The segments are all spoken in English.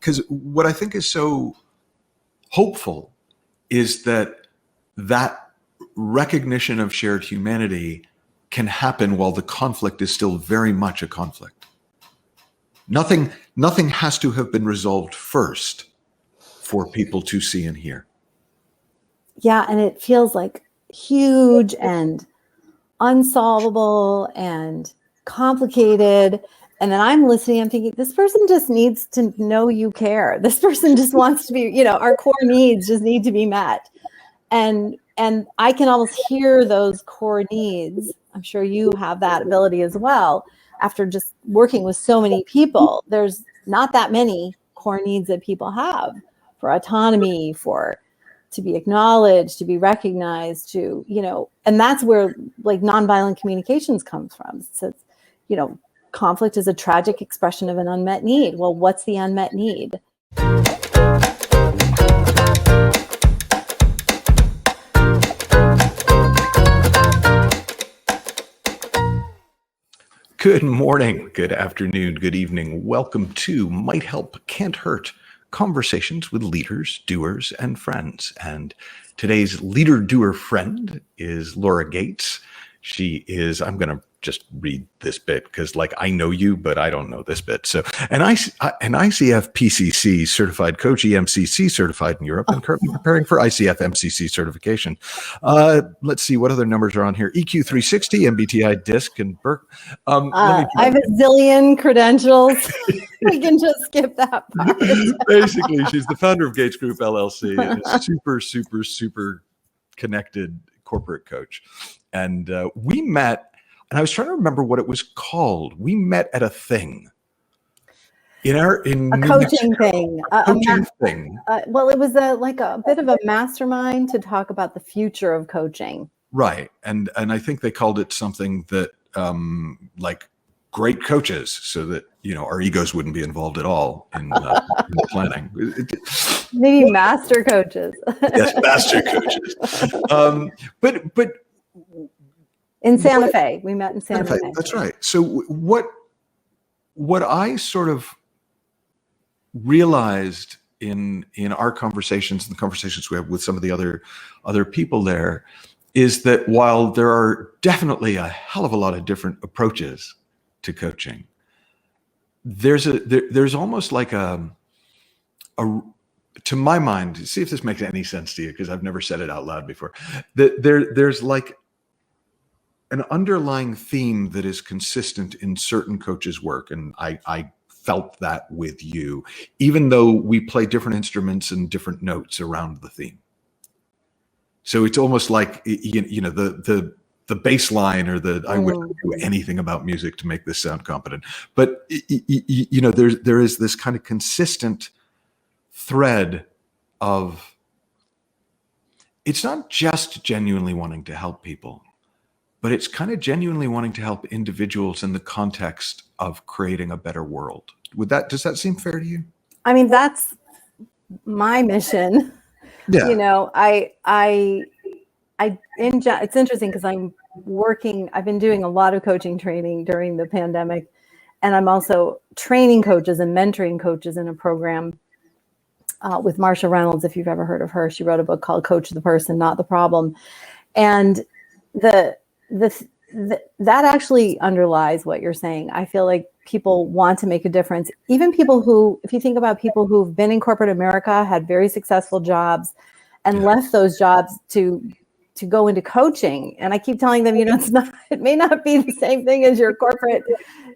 because what I think is so hopeful is that recognition of shared humanity can happen while the conflict is still very much a conflict. Nothing has to have been resolved first for people to see and hear. Yeah, and it feels like huge and unsolvable and complicated. And then I'm listening, I'm thinking, this person just needs to know you care. This person just wants to be, our core needs just need to be met. And I can almost hear those core needs. I'm sure you have that ability as well. After just working with so many people, there's not that many core needs that people have for autonomy, to be acknowledged, to be recognized, and that's where like nonviolent communications comes from. So, conflict is a tragic expression of an unmet need. Well, what's the unmet need? Good morning, good afternoon, good evening. Welcome to Might Help, Can't Hurt, conversations with leaders, doers, and friends. And today's leader, doer, friend is Laura Gates. She is, I'm going to just read this bit because I know you, but I don't know this bit. So, an ICF PCC certified coach, EMCC certified in Europe, and currently preparing for ICF MCC certification. Let's see what other numbers are on here. EQ 360, MBTI, DISC, and Burke. I have a zillion credentials. We can just skip that part. Basically, she's the founder of Gates Group LLC, and a super connected corporate coach. And we met. And I was trying to remember what it was called. We met at a thing. In coaching thing. Coaching thing. Well, it was a bit of a mastermind to talk about the future of coaching. Right. And I think they called it something that like great coaches, so that our egos wouldn't be involved at all in the planning. Maybe master coaches. Yes, master coaches. But in Santa Fe. We met in Santa Fe. That's right. So what I sort of realized in our conversations and the conversations we have with some of the other people there is that while there are definitely a hell of a lot of different approaches to coaching, there's almost like a to my mind, see if this makes any sense to you, because I've never said it out loud before, that there's like an underlying theme that is consistent in certain coaches' work. And I felt that with you, even though we play different instruments and different notes around the theme. So it's almost like, the bass line or I wouldn't do anything about music to make this sound competent. But, there is this kind of consistent thread of, it's not just genuinely wanting to help people, but it's kind of genuinely wanting to help individuals in the context of creating a better world. Does that seem fair to you? I mean, that's my mission. Yeah. It's interesting because I've been doing a lot of coaching training during the pandemic, and I'm also training coaches and mentoring coaches in a program with Marsha Reynolds. If you've ever heard of her, she wrote a book called Coach the Person, Not the Problem. And that actually underlies what you're saying. I feel like people want to make a difference. Even people who, if you think about people who've been in corporate America, had very successful jobs, and left those jobs to go into coaching. And I keep telling them, it may not be the same thing as your corporate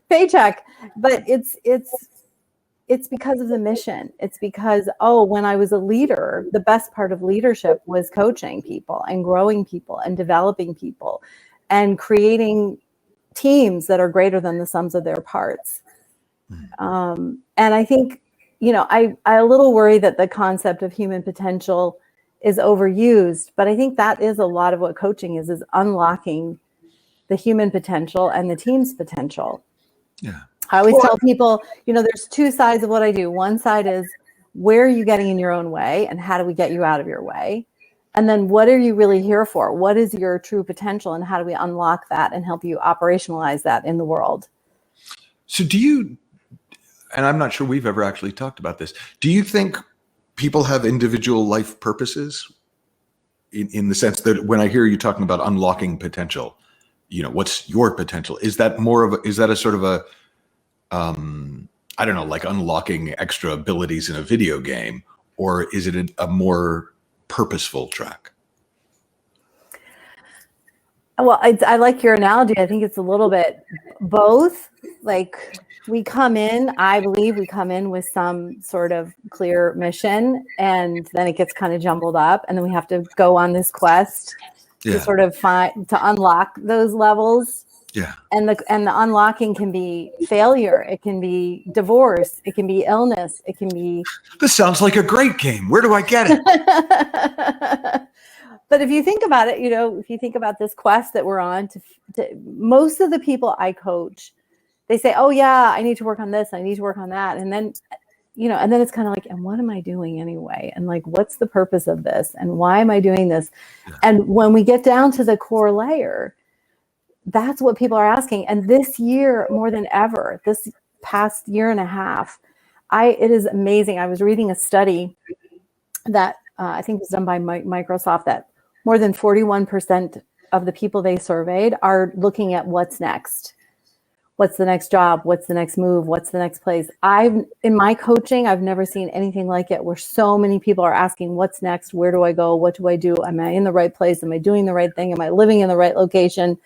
paycheck, but it's because of the mission. It's because, when I was a leader, the best part of leadership was coaching people and growing people and developing people and creating teams that are greater than the sums of their parts. And I think, I a little worry that the concept of human potential is overused, but I think that is a lot of what coaching is unlocking the human potential and the team's potential. Yeah. I always tell people, there's two sides of what I do. One side is, where are you getting in your own way and how do we get you out of your way? And then what are you really here for? What is your true potential and how do we unlock that and help you operationalize that in the world? So and I'm not sure we've ever actually talked about this. Do you think people have individual life purposes in the sense that when I hear you talking about unlocking potential, what's your potential? Is that a sort of a, I don't know, like unlocking extra abilities in a video game, or is it a more purposeful track? Well, I like your analogy. I think it's a little bit both. Like I believe we come in with some sort of clear mission, and then it gets kind of jumbled up, and then we have to go on this quest to sort of to unlock those levels. Yeah. And the unlocking can be failure. It can be divorce. It can be illness. It can be. This sounds like a great game. Where do I get it? But if you think about it, if you think about this quest that we're on, to most of the people I coach, they say, "Oh yeah, I need to work on this. I need to work on that," and then, and then it's kind of like, "And what am I doing anyway? And like, what's the purpose of this? And why am I doing this?" Yeah. And when we get down to the core layer, that's what people are asking. And this year, more than ever, this past year and a half, it is amazing. I was reading a study that I think was done by Microsoft, that more than 41% of the people they surveyed are looking at what's next. What's the next job? What's the next move? What's the next place? In my coaching, I've never seen anything like it, where so many people are asking, what's next? Where do I go? What do I do? Am I in the right place? Am I doing the right thing? Am I living in the right location?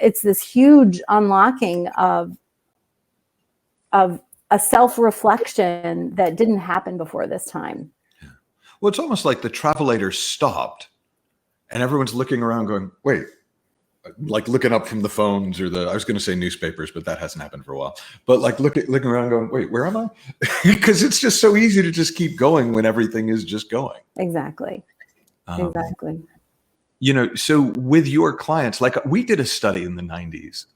It's this huge unlocking of a self-reflection that didn't happen before this time. Yeah. Well, it's almost like the travelator stopped and everyone's looking around going, wait, like looking up from the phones or I was going to say newspapers, but that hasn't happened for a while. But like looking around going, wait, where am I? Because it's just so easy to just keep going when everything is just going. Exactly. Exactly. So with your clients, like we did a study in the 90s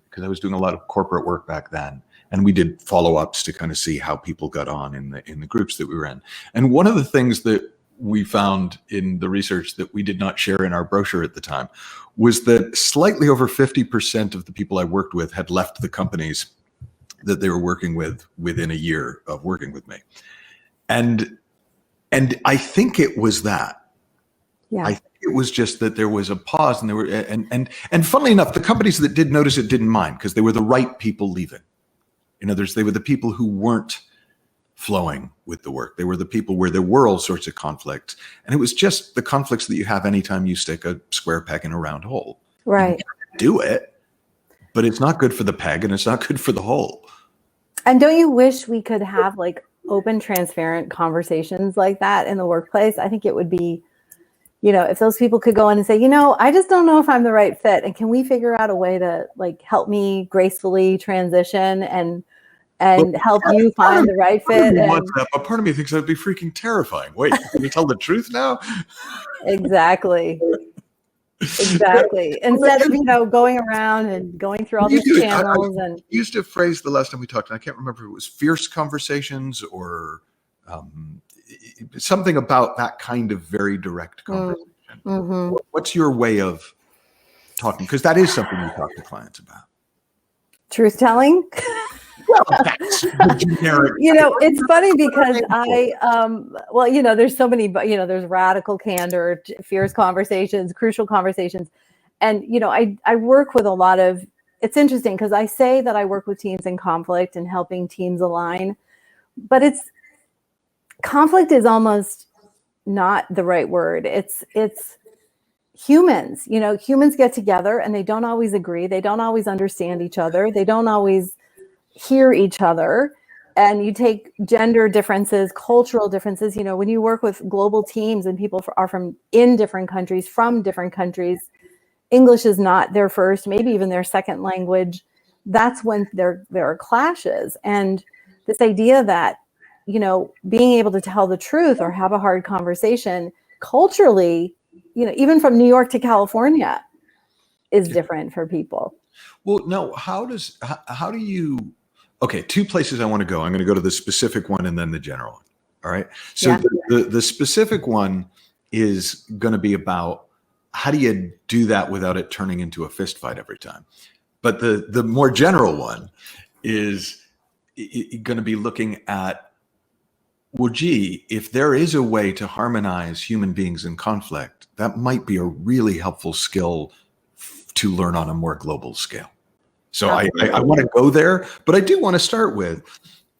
because I was doing a lot of corporate work back then. And we did follow-ups to kind of see how people got on in the groups that we were in. And one of the things that we found in the research that we did not share in our brochure at the time was that slightly over 50% of the people I worked with had left the companies that they were working with within a year of working with me. And I think it was that. Yeah. I think it was just that there was a pause, and there were and funnily enough, the companies that did notice it didn't mind, because they were the right people leaving. In other words, they were the people who weren't flowing with the work. They were the people where there were all sorts of conflicts. And it was just the conflicts that you have anytime you stick a square peg in a round hole. Right. You can do it, but it's not good for the peg and it's not good for the hole. And don't you wish we could have like open, transparent conversations like that in the workplace? I think it would be, if those people could go in and say, I just don't know if I'm the right fit. And can we figure out a way to like help me gracefully transition and help you find the right fit? But part of me thinks that'd be freaking terrifying. Wait, can you tell the truth now? Exactly. Instead of going around and going through all these channels. I used a phrase the last time we talked, and I can't remember if it was fierce conversations or something about that kind of very direct conversation. Mm-hmm. What's your way of talking? Because that is something you talk to clients about. Truth telling. Well, that's the generic. It's funny because there's so many, there's radical candor, fierce conversations, crucial conversations. And, I work with a lot of, it's interesting because I say that I work with teams in conflict and helping teams align, but conflict is almost not the right word. It's humans, humans get together and they don't always agree. They don't always understand each other. They don't always hear each other. And you take gender differences, cultural differences, when you work with global teams and people are from different countries, English is not their first, maybe even their second language. That's when there are clashes. And this idea that, being able to tell the truth or have a hard conversation culturally, even from New York to California is different for people. Well, no, how do you, okay, two places I want to go. I'm going to go to the specific one and then the general one. All right. So the specific one is going to be about how do you do that without it turning into a fist fight every time? But the more general one is, going to be looking at, well, gee, if there is a way to harmonize human beings in conflict, that might be a really helpful skill to learn on a more global scale. So I want to go there, but I do want to start with,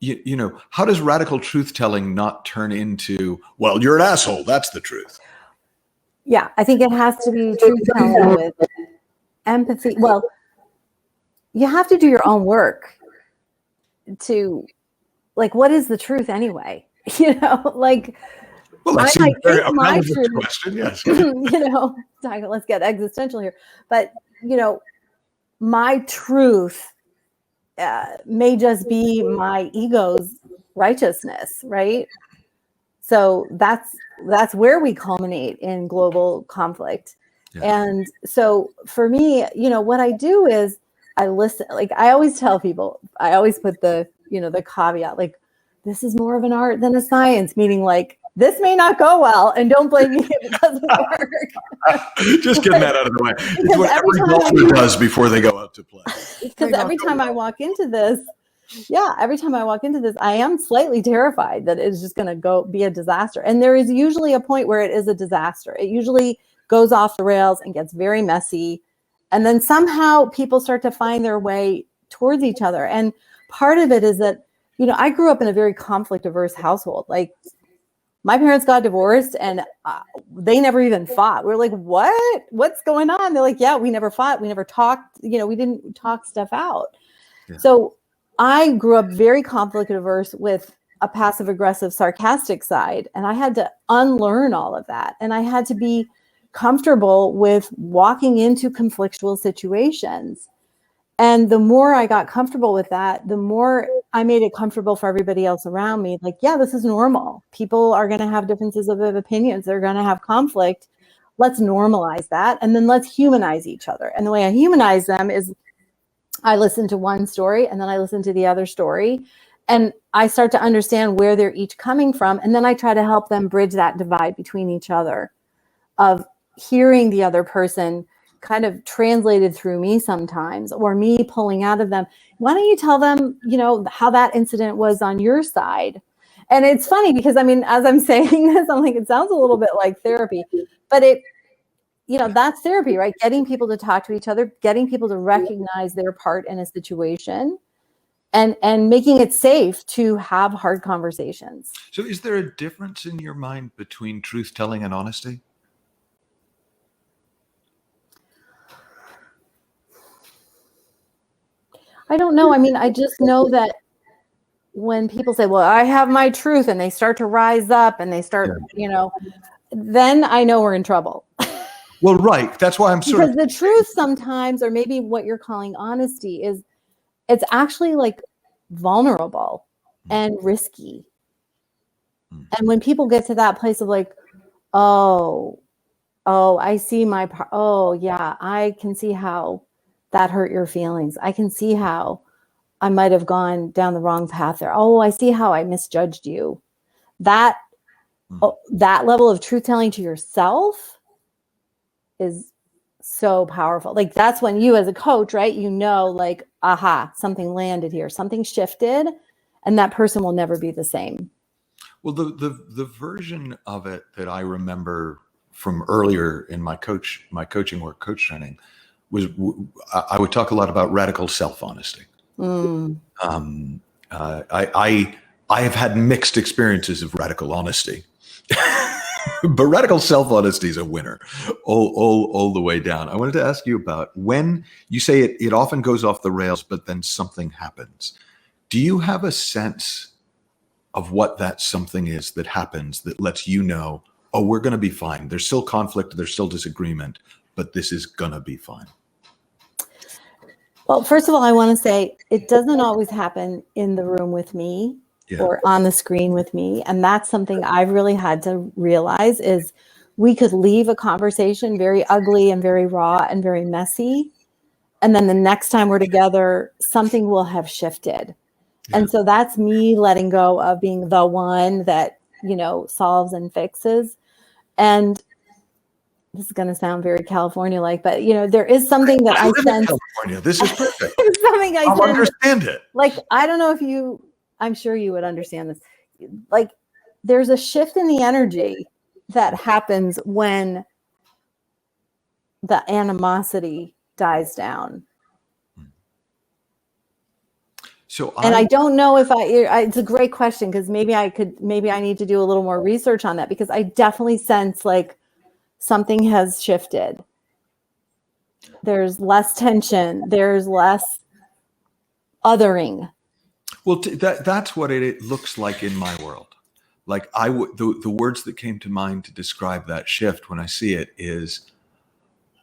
you know, how does radical truth telling not turn into, well, you're an asshole, that's the truth? Yeah, I think it has to be truth telling with empathy. Well, you have to do your own work to, like, what is the truth anyway? You know, like, well, that's a very relevant question. Yes. You know, let's get existential here, but you know, my truth may just be my ego's righteousness, right? So that's where we culminate in global conflict. Yeah. And so for me, you know, what I do is I listen. Like I always tell people, I always put the, you know, the caveat, like, this is more of an art than a science, meaning like, this may not go well, and don't blame me if it doesn't work. Just getting that out of the way. It's what every golfer does before they go out to play. Because every time I walk into this, I am slightly terrified that it's just going to be a disaster. And there is usually a point where it is a disaster. It usually goes off the rails and gets very messy. And then somehow people start to find their way towards each other. And part of it is that, you know, I grew up in a very conflict averse household. Like, my parents got divorced and they never even fought. We're like, what's going on? They're like, yeah, we never fought. We never talked. You know, we didn't talk stuff out. Yeah. So I grew up very conflict averse with a passive aggressive, sarcastic side. And I had to unlearn all of that. And I had to be comfortable with walking into conflictual situations. And the more I got comfortable with that, the more I made it comfortable for everybody else around me. Like, yeah, this is normal. People are going to have differences of opinions. They're going to have conflict. Let's normalize that. And then let's humanize each other. And the way I humanize them is I listen to one story and then I listen to the other story. And I start to understand where they're each coming from. And then I try to help them bridge that divide between each other of hearing the other person kind of translated through me sometimes, or me pulling out of them. Why don't you tell them, you know, how that incident was on your side? And it's funny because, I mean, as I'm saying this, I'm like, it sounds a little bit like therapy, but it, you know, that's therapy, right? Getting people to talk to each other, getting people to recognize their part in a situation, and making it safe to have hard conversations. So is there a difference in your mind between truth telling and honesty? I don't know. I mean, I just know that when people say, well, I have my truth, and they start to rise up and they start, you know, then I know we're in trouble. Well, right. That's why I'm sort of. Because the truth sometimes, or maybe what you're calling honesty, is it's actually like vulnerable and risky. And when people get to that place of like, oh, I see my part. Oh, yeah, I can see how that hurt your feelings. I can see how I might have gone down the wrong path there. Oh, I see how I misjudged you. That level of truth telling to yourself is so powerful. Like, that's when you as a coach, right? You know, like, aha, something landed here, something shifted, and that person will never be the same. Well, the version of it that I remember from earlier in my coaching work, coach training, was I would talk a lot about radical self-honesty. I have had mixed experiences of radical honesty, but radical self-honesty is a winner all the way down. I wanted to ask you about when you say it often goes off the rails, but then something happens. Do you have a sense of what that something is that happens that lets you know, oh, we're going to be fine. There's still conflict, there's still disagreement, but this is going to be fine? Well, first of all, I want to say it doesn't always happen in the room with me or on the screen with me. And that's something I've really had to realize is we could leave a conversation very ugly and very raw and very messy. And then the next time we're together, something will have shifted. Yeah. And so that's me letting go of being the one that, you know, solves and fixes. And this is going to sound very California-like, but, you know, there is something that I sense. California. This is perfect. Something I understand it. Like, I don't know if you I'm sure you would understand this. Like, there's a shift in the energy that happens when the animosity dies down. So I don't know if it's a great question, because maybe I need to do a little more research on that, because I definitely sense like something has shifted. There's less tension. There's less othering. Well, that's what it looks like in my world. Like the words that came to mind to describe that shift when I see it is,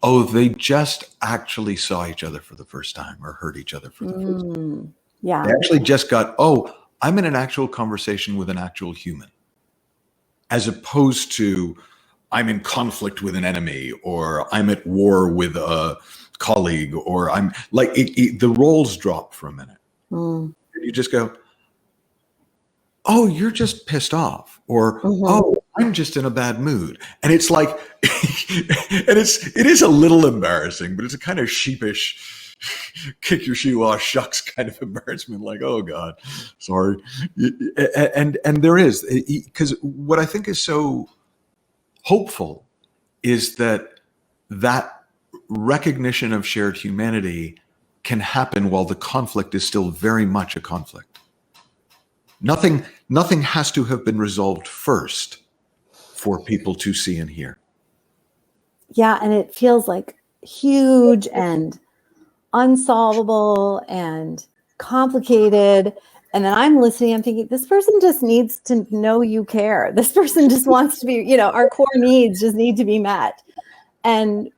oh, they just actually saw each other for the first time or heard each other for the first time. Yeah. They actually just got, oh, I'm in an actual conversation with an actual human, as opposed to I'm in conflict with an enemy, or I'm at war with a colleague, or I'm like, the roles drop for a minute. You just go, oh, you're just pissed off, or oh, I'm just in a bad mood. And it's like, and it is a little embarrassing, but it's a kind of sheepish, kick your shoe off, shucks kind of embarrassment, like, oh God, sorry. And there is, because what I think is so hopeful is that recognition of shared humanity can happen while the conflict is still very much a conflict. Nothing has to have been resolved first for people to see and hear. Yeah, and it feels like huge and unsolvable and complicated. And then I'm listening, I'm thinking, this person just needs to know you care. This person just wants to be, our core needs just need to be met. And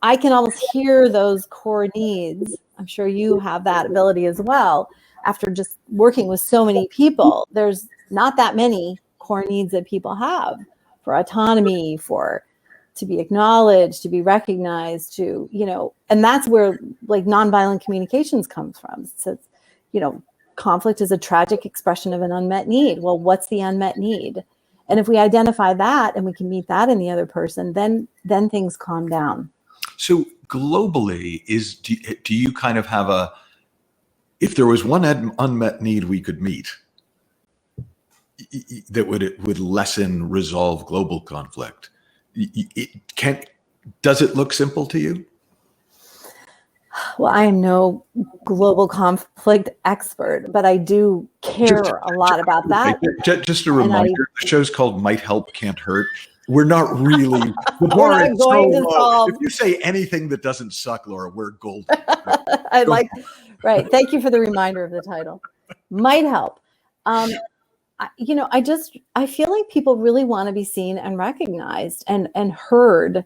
I can almost hear those core needs. I'm sure you have that ability as well. After just working with so many people, there's not that many core needs that people have for autonomy, to be acknowledged, to be recognized, and that's where like nonviolent communications comes from. So, conflict is a tragic expression of an unmet need. Well, what's the unmet need? And if we identify that and we can meet that in the other person, then things calm down. So globally, do you kind of have if there was one unmet need we could meet that would lessen, resolve global conflict, does it look simple to you? Well, I am no global conflict expert, but I do care a lot about that. Just a reminder, the show's called Might Help, Can't Hurt. We're not really, we're not going to solve. If you say anything that doesn't suck, Laura, we're golden. Right. Thank you for the reminder of the title. Might help. I feel like people really want to be seen and recognized and heard.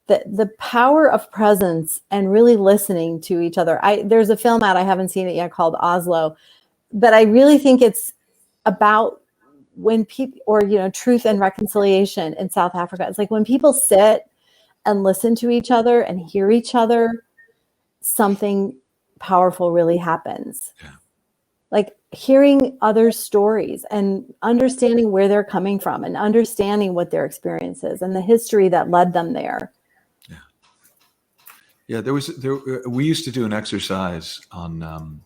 The power of presence and really listening to each other. There's a film out, I haven't seen it yet, called Oslo, but I really think it's about when people, or, truth and reconciliation in South Africa. It's like when people sit and listen to each other and hear each other, something powerful really happens. Yeah. Like hearing others' stories and understanding where they're coming from and understanding what their experience is and the history that led them there. Yeah, we used to do an exercise on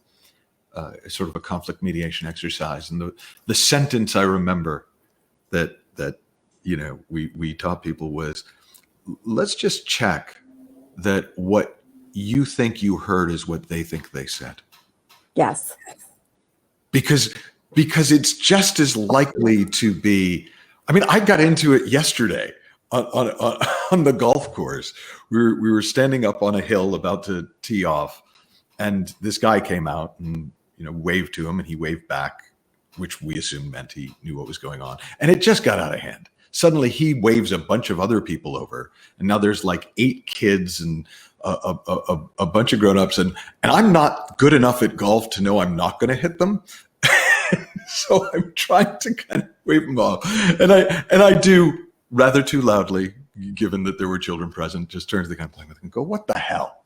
sort of a conflict mediation exercise, and the sentence I remember that we taught people was, let's just check that what you think you heard is what they think they said. Yes. Because it's just as likely to be. I mean, I got into it yesterday on the golf course. We were standing up on a hill about to tee off, and this guy came out and waved to him, and he waved back, which we assumed meant he knew what was going on. And it just got out of hand. Suddenly he waves a bunch of other people over, and now there's like 8 kids and a bunch of grown-ups, and I'm not good enough at golf to know I'm not going to hit them. So I'm trying to kind of wave them off, and I do rather too loudly, given that there were children present, just turn to the guy I'm playing with and go, "What the hell?"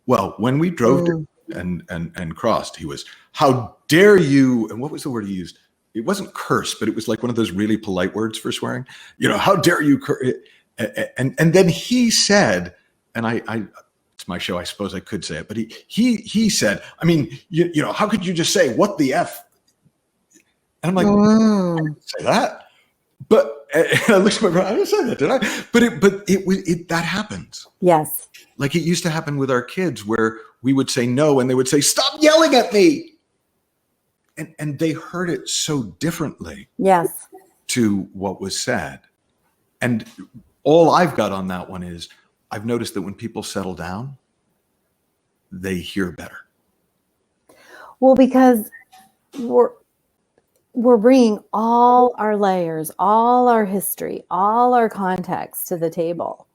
Well, when we drove to and crossed, he was, "How dare you?" And what was the word he used? It wasn't curse, but it was like one of those really polite words for swearing. How dare you? And then he said, and I it's my show, I suppose I could say it, but he said, I mean, how could you just say, "What the F"? And I'm like, I didn't say that. But and I looked at my brother, I didn't say that, did I? But that happens. Yes. Like it used to happen with our kids where we would say no and they would say, stop yelling at me. And they heard it so differently. Yes. To what was said. And all I've got on that one is I've noticed that when people settle down, they hear better. Well, because we're bringing all our layers, all our history, all our context to the table.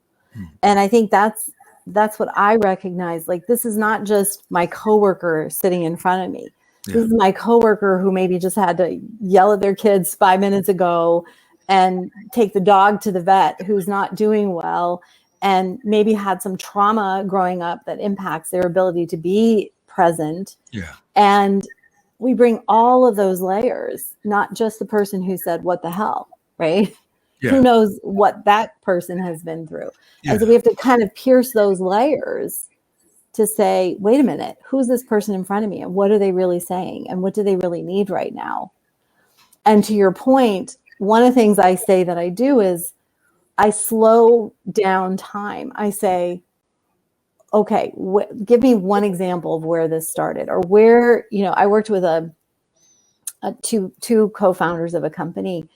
And I think that's what I recognize. Like, this is not just my coworker sitting in front of me. Yeah. This is my coworker who maybe just had to yell at their kids 5 minutes ago and take the dog to the vet who's not doing well and maybe had some trauma growing up that impacts their ability to be present. Yeah. And we bring all of those layers, not just the person who said, what the hell, right? Yeah. Who knows what that person has been through. Yeah. And so we have to kind of pierce those layers to say, wait a minute, who's this person in front of me? And what are they really saying? And what do they really need right now? And to your point, one of the things I say that I do is I slow down time. I say, okay, give me one example of where this started, or where, I worked with two co-founders of a company,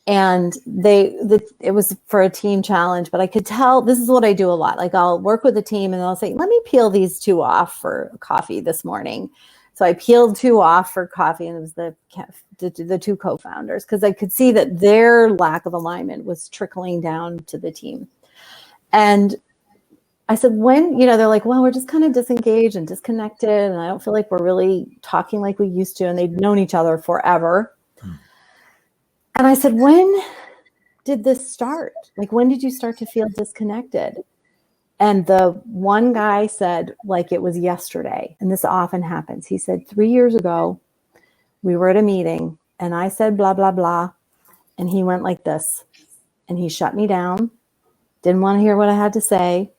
and it was for a team challenge, but I could tell, this is what I do a lot. Like, I'll work with a team and I'll say, let me peel these two off for coffee this morning. So I peeled two off for coffee, and it was the two co-founders, because I could see that their lack of alignment was trickling down to the team. And I said, when, they're like, well, we're just kind of disengaged and disconnected, and I don't feel like we're really talking like we used to. And they'd known each other forever. And I said, when did this start? Like, when did you start to feel disconnected? And the one guy said, like, it was yesterday. And this often happens. He said, 3 years ago, we were at a meeting and I said, blah, blah, blah. And he went like this, and he shut me down. Didn't want to hear what I had to say.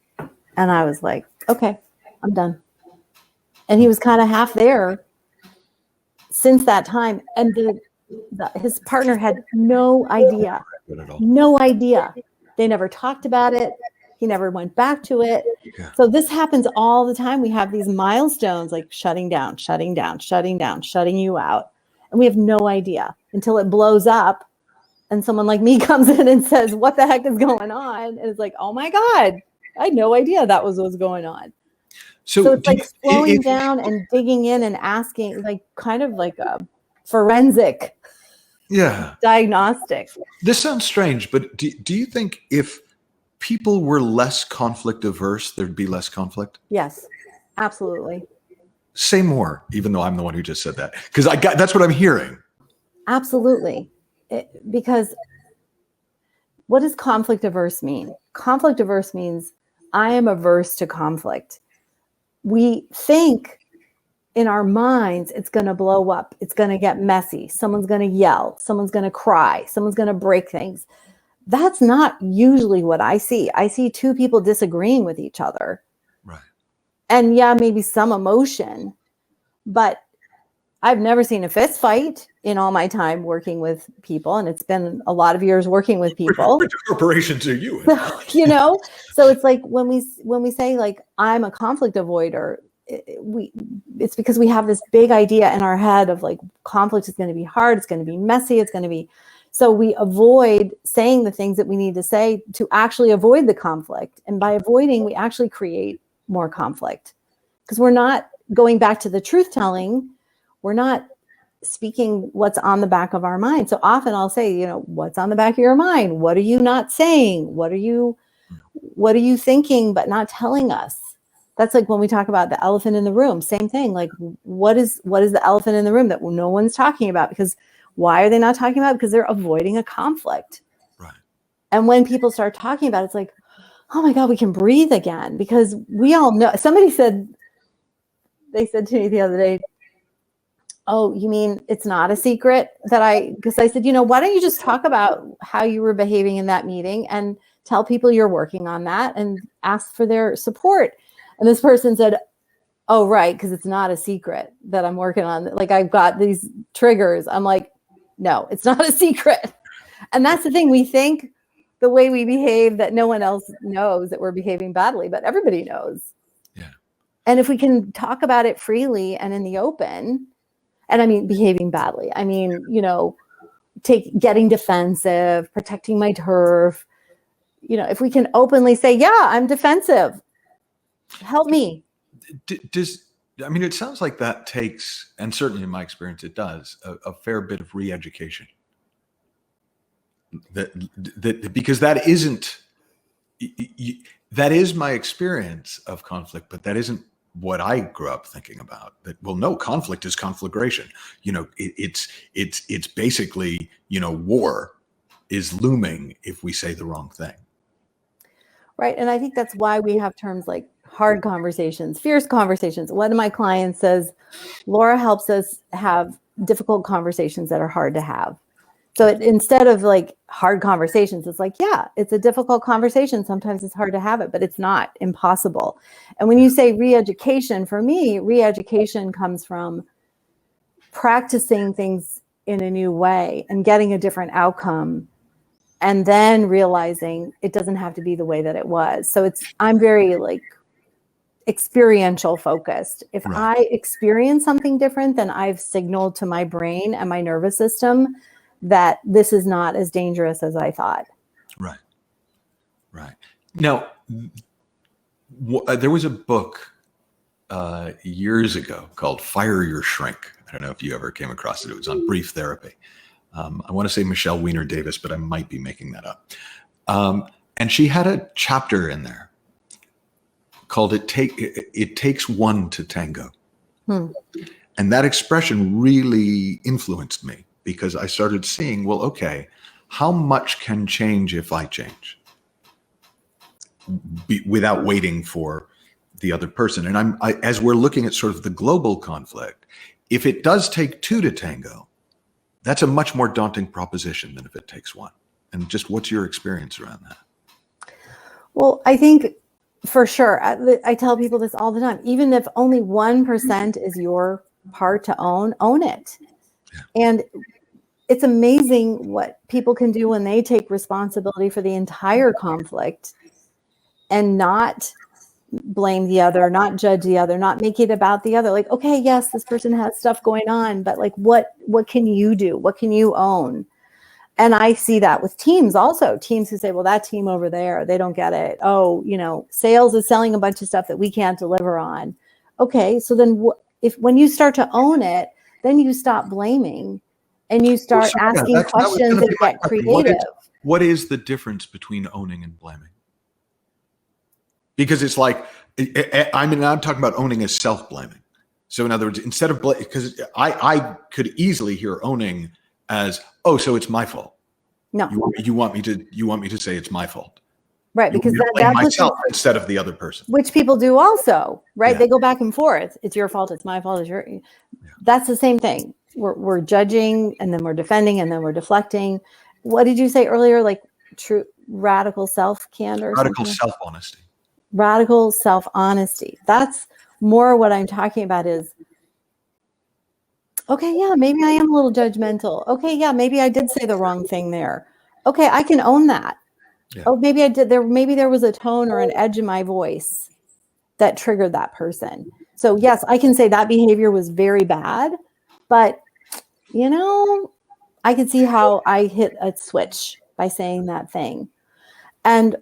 And I was like, okay, I'm done. And he was kind of half there since that time. And his partner had no idea. No idea. They never talked about it. He never went back to it. Yeah. So this happens all the time. We have these milestones, like shutting down, shutting down, shutting down, shutting you out. And we have no idea until it blows up. And someone like me comes in and says, what the heck is going on? And it's like, oh my God, I had no idea that was what's going on. So it's like slowing down and digging in and asking, like, kind of like a forensic diagnostic. This sounds strange, but do you think if people were less conflict averse, there'd be less conflict? Yes, absolutely. Say more, even though I'm the one who just said that, because that's what I'm hearing. Absolutely. Because what does conflict averse mean? Conflict averse means I am averse to conflict. We think in our minds it's going to blow up. It's going to get messy. Someone's going to yell. Someone's going to cry. Someone's going to break things. That's not usually what I see. I see two people disagreeing with each other. Right. And yeah, maybe some emotion, but I've never seen a fist fight in all my time working with people. And it's been a lot of years working with people. Which corporations are you in? So, so it's like when we say, like, I'm a conflict avoider, it's because we have this big idea in our head of, like, conflict is going to be hard. It's going to be messy. It's going to be, so we avoid saying the things that we need to say to actually avoid the conflict. And by avoiding, we actually create more conflict, because we're not going back to the truth telling. We're not speaking what's on the back of our mind. So often I'll say, what's on the back of your mind? What are you not saying? What are you thinking but not telling us? That's like when we talk about the elephant in the room, same thing. Like, what is the elephant in the room that no one's talking about? Because why are they not talking about it? Because they're avoiding a conflict. Right. And when people start talking about it, it's like, oh my God, we can breathe again, because we all know. They said to me the other day, oh, you mean it's not a secret because I said, why don't you just talk about how you were behaving in that meeting and tell people you're working on that and ask for their support. And this person said, oh, right, because it's not a secret that I'm working on. Like, I've got these triggers. I'm like, No, it's not a secret. And that's the thing. We think the way we behave that no one else knows that we're behaving badly, but everybody knows. Yeah. And if we can talk about it freely and in the open, and I mean, behaving badly, I mean, getting defensive, protecting my turf, if we can openly say, yeah, I'm defensive, help me. It sounds like that takes, and certainly in my experience, it does, a fair bit of re-education. Because that is my experience of conflict, but that isn't what I grew up thinking about. That, well, no, conflict is conflagration. It's basically, war is looming if we say the wrong thing. Right. And I think that's why we have terms like hard conversations, fierce conversations. One of my clients says, Laura helps us have difficult conversations that are hard to have. So instead of like hard conversations, it's like, yeah, it's a difficult conversation. Sometimes it's hard to have it, but it's not impossible. And when you say re-education, for me, re-education comes from practicing things in a new way and getting a different outcome, and then realizing it doesn't have to be the way that it was. So I'm very like experiential focused. If Right. I experience something different, then I've signaled to my brain and my nervous system that this is not as dangerous as I thought. Right. Now, there was a book years ago called Fire Your Shrink. I don't know if you ever came across it. It was on brief therapy. I want to say Michelle Weiner Davis, but I might be making that up. And she had a chapter in there called It Takes One to Tango. And that expression really influenced me, because I started seeing, well, okay, how much can change if I change without waiting for the other person? And as we're looking at sort of the global conflict, if it does take two to tango, that's a much more daunting proposition than if it takes one. And just what's your experience around that? Well, I think for sure, I tell people this all the time, even if only 1% is your part to own it. Yeah. And it's amazing what people can do when they take responsibility for the entire conflict and not blame the other, not judge the other, not make it about the other. Like, okay, yes, this person has stuff going on, but like, what can you do? What can you own? And I see that with teams also, teams who say, well, that team over there, they don't get it. Oh, sales is selling a bunch of stuff that we can't deliver on. Okay, so then when you start to own it, then you stop blaming and you start asking questions and get creative. What is the difference between owning and blaming? Because it's like, I'm talking about owning as self-blaming. So in other words, instead of because I could easily hear owning as, oh, so it's my fault. No, you want me to say it's my fault, right? Because that's myself instead of the other person, which people do also, right? Yeah. They go back and forth. It's your fault. It's my fault. It's your. Yeah. That's the same thing. We're judging, and then we're defending, and then we're deflecting. What did you say earlier? Like true radical self-candor, radical self-honesty. Radical self-honesty. That's more what I'm talking about is, okay, yeah, maybe I am a little judgmental. Okay, yeah, maybe I did say the wrong thing there. Okay, I can own that. Yeah. Oh, maybe I did. Maybe there was a tone or an edge in my voice that triggered that person. So yes, I can say that behavior was very bad, but I could see how I hit a switch by saying that thing. And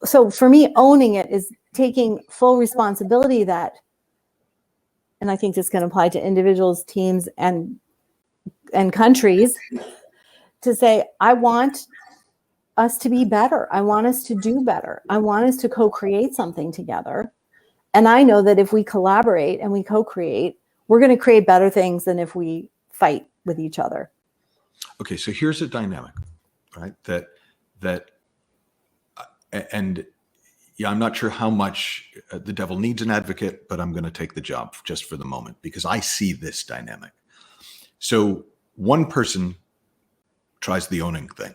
so for me, owning it is taking full responsibility that, and I think this can apply to individuals, teams, and countries, to say, I want us to be better. I want us to do better. I want us to co-create something together. And I know that if we collaborate and we co-create, we're going to create better things than if we fight with each other. Okay, so here's a dynamic, right? And yeah, I'm not sure how much the devil needs an advocate, but I'm going to take the job just for the moment because I see this dynamic. So one person tries the owning thing.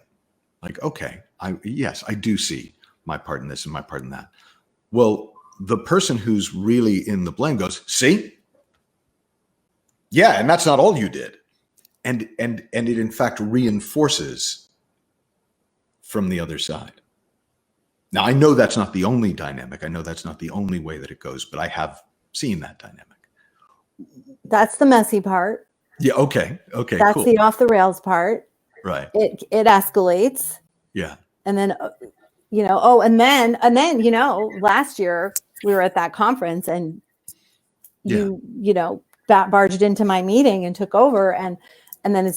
Like, okay, yes, I do see my part in this and my part in that. Well, the person who's really in the blame goes, see? Yeah, and that's not all you did. and it in fact reinforces from the other side. Now, I know that's not the only dynamic. I know that's not the only way that it goes, but I have seen that dynamic. That's the messy part. Yeah. Okay. That's Cool. the off the rails part. Right. It escalates. Yeah. And then, and then, last year we were at that conference and you barged into my meeting and took over. And then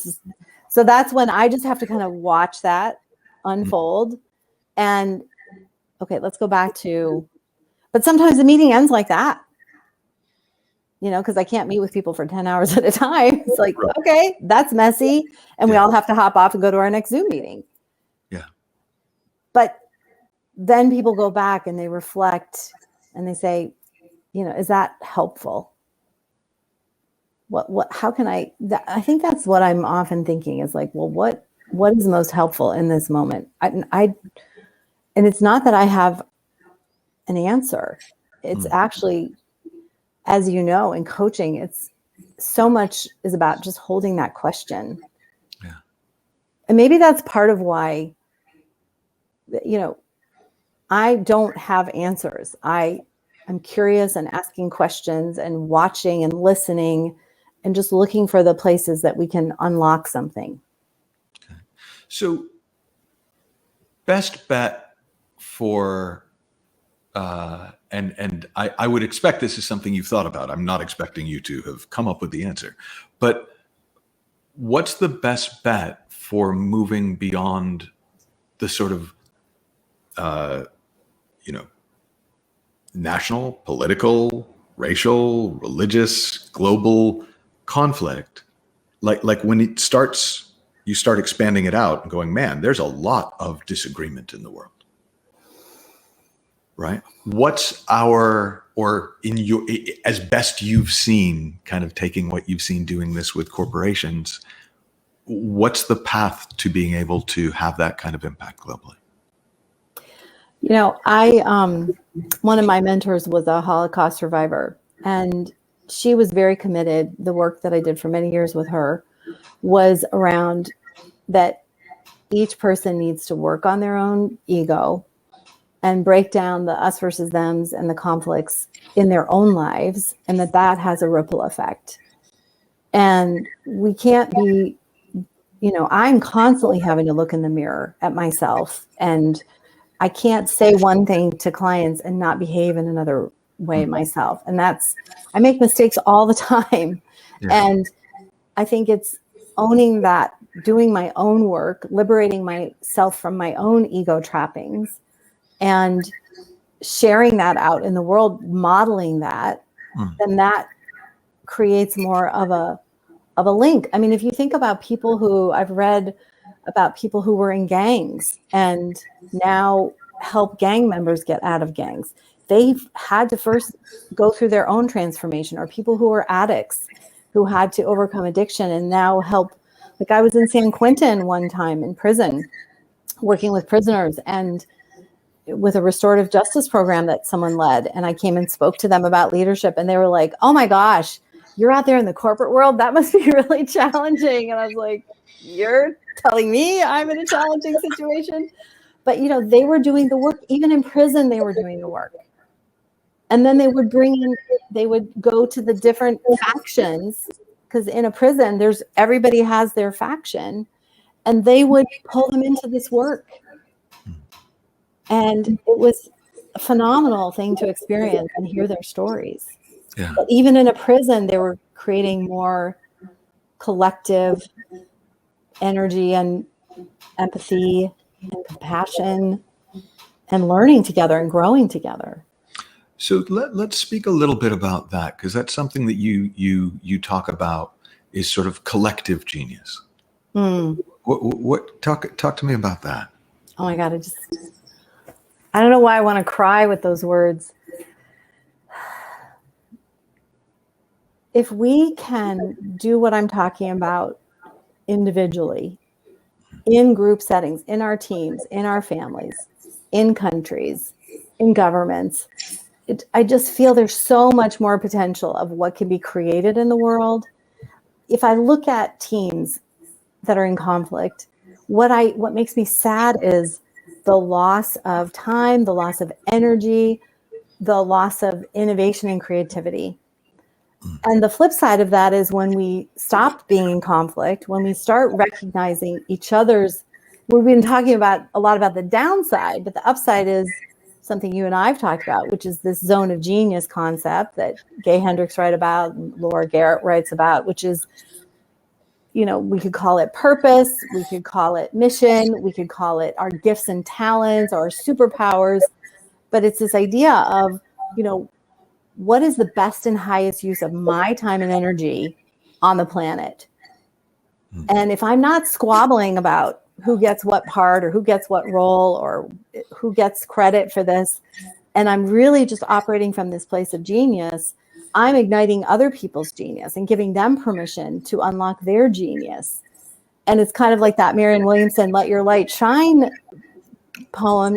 so that's when I just have to kind of watch that unfold. And okay, let's go back to, but sometimes the meeting ends like that, because I can't meet with people for 10 hours at a time. It's like, okay, that's messy. And we all have to hop off and go to our next Zoom meeting. Yeah. But then people go back and they reflect and they say, is that helpful? How can I think that's what I'm often thinking is like, well, what is most helpful in this moment? And it's not that I have an answer. It's actually, as you know, in coaching, it's so much is about just holding that question. Yeah. And maybe that's part of why, I don't have answers. I'm curious and asking questions and watching and listening and just looking for the places that we can unlock something. Okay. So best bet for, and I would expect this is something you've thought about. I'm not expecting you to have come up with the answer, but what's the best bet for moving beyond the sort of, national, political, racial, religious, global conflict? Like when it starts, you start expanding it out and going, man, there's a lot of disagreement in the world. Right? What's as best you've seen, kind of taking what you've seen doing this with corporations, what's the path to being able to have that kind of impact globally? One of my mentors was a Holocaust survivor, and she was very committed. The work that I did for many years with her was around that each person needs to work on their own ego and break down the us versus thems and the conflicts in their own lives, and that has a ripple effect. And we can't be, I'm constantly having to look in the mirror at myself, and I can't say one thing to clients and not behave in another way myself. And I make mistakes all the time. Yeah. And I think it's owning that, doing my own work, liberating myself from my own ego trappings, and sharing that out in the world, modeling that, then that creates more of a link. I mean, if you think about people who I've read about people who were in gangs and now help gang members get out of gangs, they've had to first go through their own transformation, or people who are addicts who had to overcome addiction and now help. Like I was in San Quentin one time in prison, working with prisoners and with a restorative justice program that someone led. And I came and spoke to them about leadership, and they were like, oh my gosh, you're out there in the corporate world. That must be really challenging. And I was like, you're telling me I'm in a challenging situation? But, they were doing the work. Even in prison, they were doing the work. And then they would go to the different factions, because in a prison, everybody has their faction, and they would pull them into this work. And it was a phenomenal thing to experience and hear their stories. Yeah. But even in a prison, they were creating more collective energy and empathy and compassion and learning together and growing together. So let's speak a little bit about that, because that's something that you talk about is sort of collective genius. What talk to me about that? Oh my God, I don't know why I want to cry with those words. If we can do what I'm talking about individually, in group settings, in our teams, in our families, in countries, in governments, I just feel there's so much more potential of what can be created in the world. if I look at teams that are in conflict, what makes me sad is the loss of time, the loss of energy, the loss of innovation and creativity. And the flip side of that is when we stop being in conflict, when we start recognizing each other's, we've been talking about a lot about the downside, but the upside is something you and I've talked about, which is this zone of genius concept that Gay Hendricks writes about, and Laura Garrett writes about, which is, we could call it purpose, we could call it mission, we could call it our gifts and talents or our superpowers, but it's this idea of, what is the best and highest use of my time and energy on the planet? And if I'm not squabbling about who gets what part or who gets what role or who gets credit for this, and I'm really just operating from this place of genius, I'm igniting other people's genius and giving them permission to unlock their genius. And it's kind of like that Marianne Williamson, "Let Your Light Shine" poem.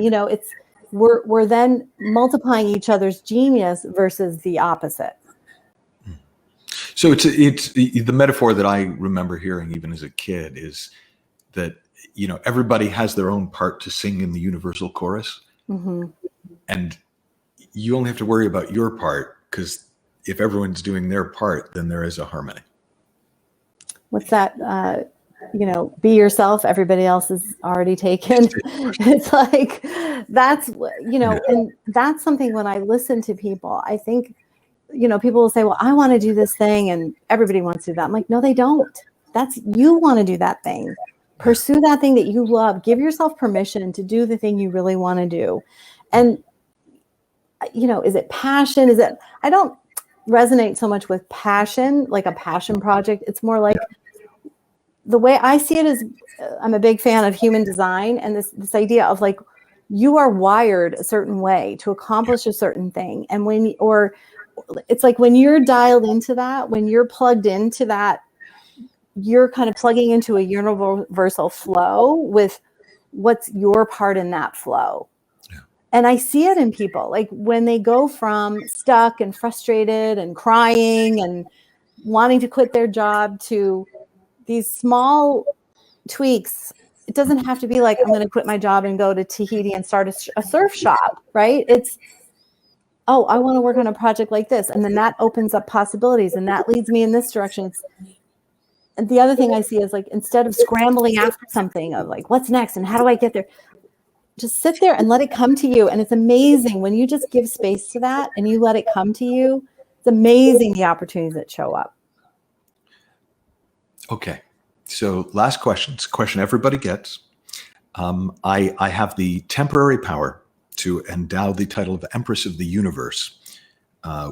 We're then multiplying each other's genius versus the opposite. So it's the metaphor that I remember hearing even as a kid is that, everybody has their own part to sing in the universal chorus. Mm-hmm. And you only have to worry about your part, because if everyone's doing their part, then there is a harmony. What's that? Be yourself, everybody else is already taken. It's like, that's, and that's something when I listen to people, I think, people will say, well, I want to do this thing and everybody wants to do that. I'm like, no, they don't. You want to do that thing. Pursue that thing that you love. Give yourself permission to do the thing you really want to do. And, is it passion? I don't resonate so much with passion, like a passion project. It's more like, the way I see it is, I'm a big fan of human design, and this idea of like, you are wired a certain way to accomplish a certain thing. And it's like when you're dialed into that, when you're plugged into that, you're kind of plugging into a universal flow with what's your part in that flow. Yeah. And I see it in people, like when they go from stuck and frustrated and crying and wanting to quit their job to these small tweaks. It doesn't have to be like, I'm going to quit my job and go to Tahiti and start a surf shop, right? It's, I want to work on a project like this. And then that opens up possibilities and that leads me in this direction. And the other thing I see is like, instead of scrambling after something of like, what's next and how do I get there? Just sit there and let it come to you. And it's amazing when you just give space to that and you let it come to you. It's amazing the opportunities that show up. Okay, so last question everybody gets. I have the temporary power to endow the title of Empress of the Universe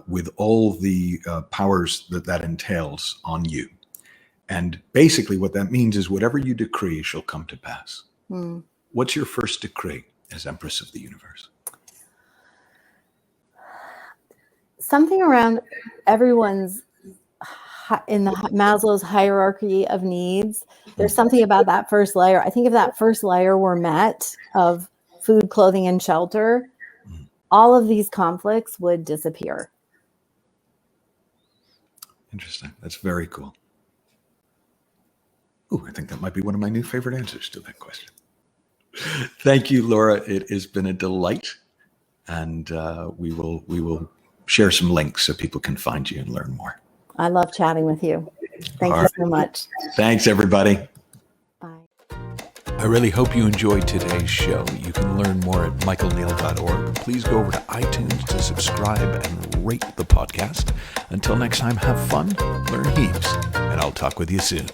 with all the powers that entails on you. And basically what that means is whatever you decree shall come to pass. What's your first decree as Empress of the Universe? Something around everyone's, in the Maslow's hierarchy of needs, there's something about that first layer. I think if that first layer were met of food, clothing, and shelter, all of these conflicts would disappear. Interesting. That's very cool. Ooh, I think that might be one of my new favorite answers to that question. Thank you, Laura. It has been a delight. And we will share some links so people can find you and learn more. I love chatting with you. Thank you so much. Thanks, everybody. Bye. I really hope you enjoyed today's show. You can learn more at michaelneal.org. Please go over to iTunes to subscribe and rate the podcast. Until next time, have fun, learn heaps, and I'll talk with you soon.